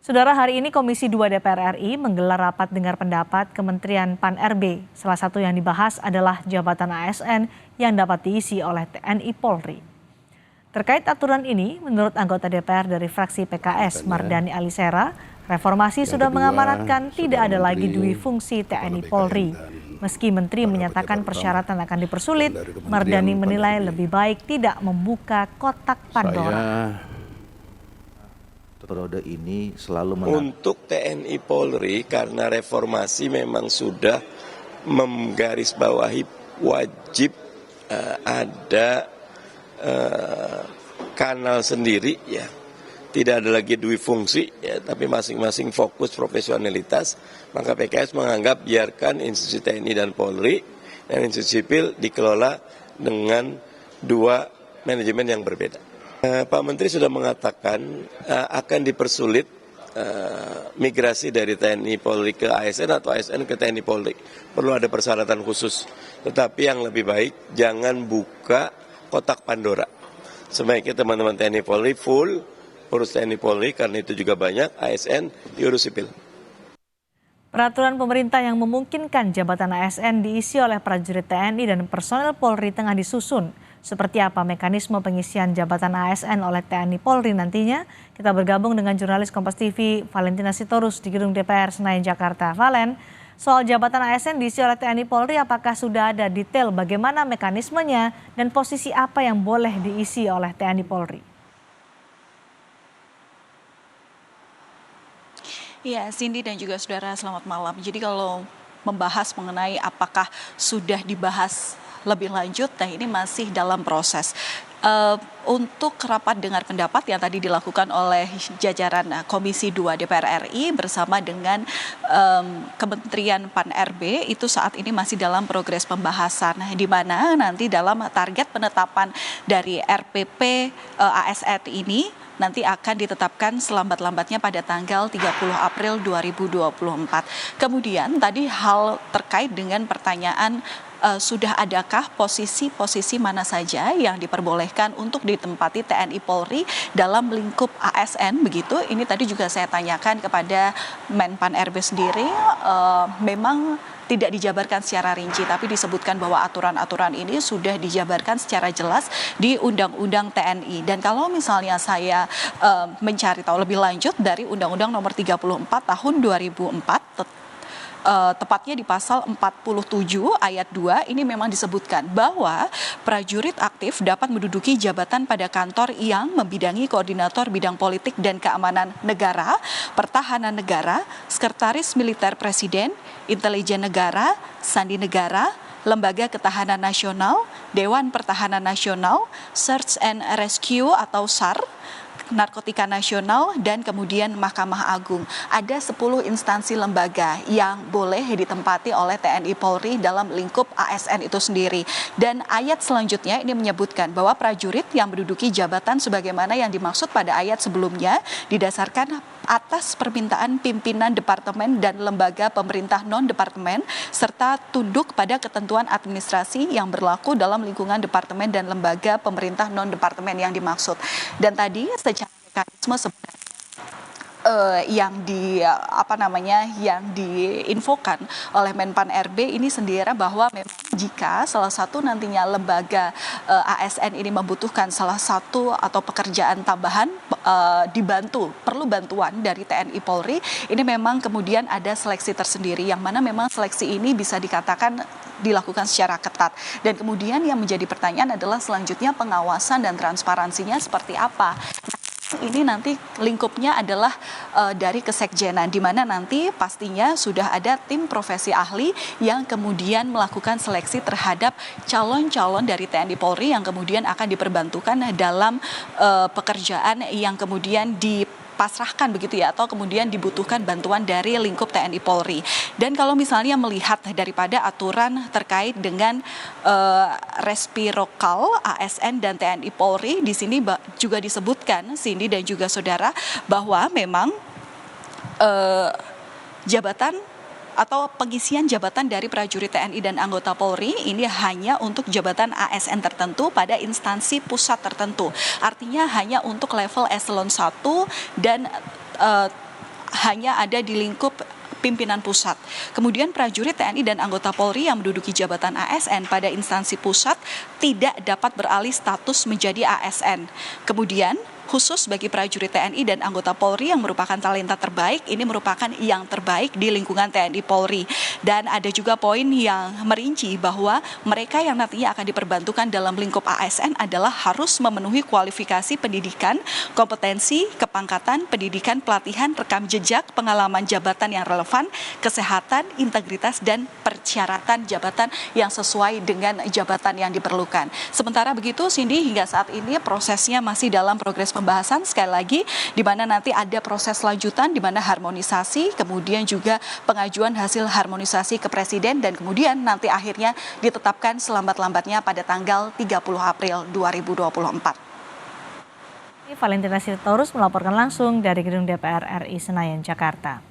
Saudara, hari ini Komisi 2 DPR RI menggelar rapat dengar pendapat Kementerian Pan-RB. Salah satu yang dibahas adalah jabatan ASN yang dapat diisi oleh TNI Polri. Terkait aturan ini, menurut anggota DPR dari fraksi PKS Mardani Alisera, reformasi sudah mengamanatkan tidak ada lagi dui fungsi TNI Polri. Meski Menteri menyatakan persyaratan akan dipersulit, Mardani menilai lebih baik tidak membuka kotak Pandora. Periode ini selalu untuk TNI Polri, karena reformasi memang sudah menggarisbawahi wajib ada kanal sendiri, ya, tidak ada lagi dui fungsi, ya, tapi masing-masing fokus profesionalitas. Maka PKS menganggap biarkan institusi TNI dan Polri dan institusi sipil dikelola dengan dua manajemen yang berbeda. Pak Menteri sudah mengatakan akan dipersulit migrasi dari TNI Polri ke ASN atau ASN ke TNI Polri. Perlu ada persyaratan khusus. Tetapi yang lebih baik jangan buka kotak Pandora. Sebaiknya teman-teman TNI Polri full urus TNI Polri, karena itu juga banyak ASN diurus sipil. Peraturan pemerintah yang memungkinkan jabatan ASN diisi oleh prajurit TNI dan personel Polri tengah disusun. Seperti apa mekanisme pengisian jabatan ASN oleh TNI Polri nantinya? Kita bergabung dengan jurnalis Kompas TV Valentina Sitorus di Gedung DPR Senayan, Jakarta. Valen, soal jabatan ASN diisi oleh TNI Polri, apakah sudah ada detail bagaimana mekanismenya dan posisi apa yang boleh diisi oleh TNI Polri? Iya, Cindy dan juga saudara, selamat malam. Jadi kalau membahas mengenai apakah sudah dibahas lebih lanjut, nah ini masih dalam proses. Untuk rapat dengar pendapat yang tadi dilakukan oleh jajaran Komisi 2 DPR RI bersama dengan Kementerian Pan-RB itu saat ini masih dalam progres pembahasan, di mana nanti dalam target penetapan dari RPP ASN ini nanti akan ditetapkan selambat-lambatnya pada tanggal 30 April 2024. Kemudian tadi hal terkait dengan pertanyaan sudah adakah posisi-posisi mana saja yang diperbolehkan untuk ditempati TNI Polri dalam lingkup ASN begitu. Ini tadi juga saya tanyakan kepada Menpan RB sendiri, memang tidak dijabarkan secara rinci, tapi disebutkan bahwa aturan-aturan ini sudah dijabarkan secara jelas di Undang-Undang TNI. Dan kalau misalnya saya mencari tahu lebih lanjut dari Undang-Undang Nomor 34 Tahun 2004, tepatnya di pasal 47 ayat 2 ini memang disebutkan bahwa prajurit aktif dapat menduduki jabatan pada kantor yang membidangi koordinator bidang politik dan keamanan negara, pertahanan negara, sekretaris militer presiden, intelijen negara, sandi negara, Lembaga Ketahanan Nasional, Dewan Pertahanan Nasional, Search and Rescue atau SAR, Narkotika Nasional, dan kemudian Mahkamah Agung. Ada 10 instansi lembaga yang boleh ditempati oleh TNI Polri dalam lingkup ASN itu sendiri. Dan ayat selanjutnya ini menyebutkan bahwa prajurit yang menduduki jabatan sebagaimana yang dimaksud pada ayat sebelumnya didasarkan atas permintaan pimpinan departemen dan lembaga pemerintah non-departemen serta tunduk pada ketentuan administrasi yang berlaku dalam lingkungan departemen dan lembaga pemerintah non-departemen yang dimaksud. Dan tadi secara mekanisme sebenarnya yang diinfokan oleh Menpan RB ini sendiri bahwa memang jika salah satu nantinya lembaga ASN ini membutuhkan salah satu atau pekerjaan tambahan perlu bantuan dari TNI Polri, ini memang kemudian ada seleksi tersendiri yang mana memang seleksi ini bisa dikatakan dilakukan secara ketat. Dan kemudian yang menjadi pertanyaan adalah selanjutnya pengawasan dan transparansinya seperti apa. Ini nanti lingkupnya adalah dari kesekjenan, di mana nanti pastinya sudah ada tim profesi ahli yang kemudian melakukan seleksi terhadap calon-calon dari TNI Polri yang kemudian akan diperbantukan dalam pekerjaan yang kemudian dipasrahkan begitu ya, atau kemudian dibutuhkan bantuan dari lingkup TNI Polri. Dan kalau misalnya melihat daripada aturan terkait dengan respirokal ASN dan TNI Polri, di sini juga disebutkan, Cindy dan juga saudara, bahwa memang jabatan atau pengisian jabatan dari prajurit TNI dan anggota Polri ini hanya untuk jabatan ASN tertentu pada instansi pusat tertentu. Artinya hanya untuk level eselon 1 dan hanya ada di lingkup pimpinan pusat. Kemudian prajurit TNI dan anggota Polri yang menduduki jabatan ASN pada instansi pusat tidak dapat beralih status menjadi ASN. Kemudian khusus bagi prajurit TNI dan anggota Polri yang merupakan talenta terbaik, ini merupakan yang terbaik di lingkungan TNI Polri. Dan ada juga poin yang merinci bahwa mereka yang nantinya akan diperbantukan dalam lingkup ASN adalah harus memenuhi kualifikasi pendidikan, kompetensi, kepangkatan, pendidikan, pelatihan, rekam jejak, pengalaman jabatan yang relevan, kesehatan, integritas, dan persyaratan jabatan yang sesuai dengan jabatan yang diperlukan. Sementara begitu, Cindy, hingga saat ini prosesnya masih dalam progres pembahasan, sekali lagi di mana nanti ada proses lanjutan di mana harmonisasi, kemudian juga pengajuan hasil harmonisasi ke Presiden dan kemudian nanti akhirnya ditetapkan selambat-lambatnya pada tanggal 30 April 2024. Valentina Sitorus melaporkan langsung dari Gedung DPR RI Senayan, Jakarta.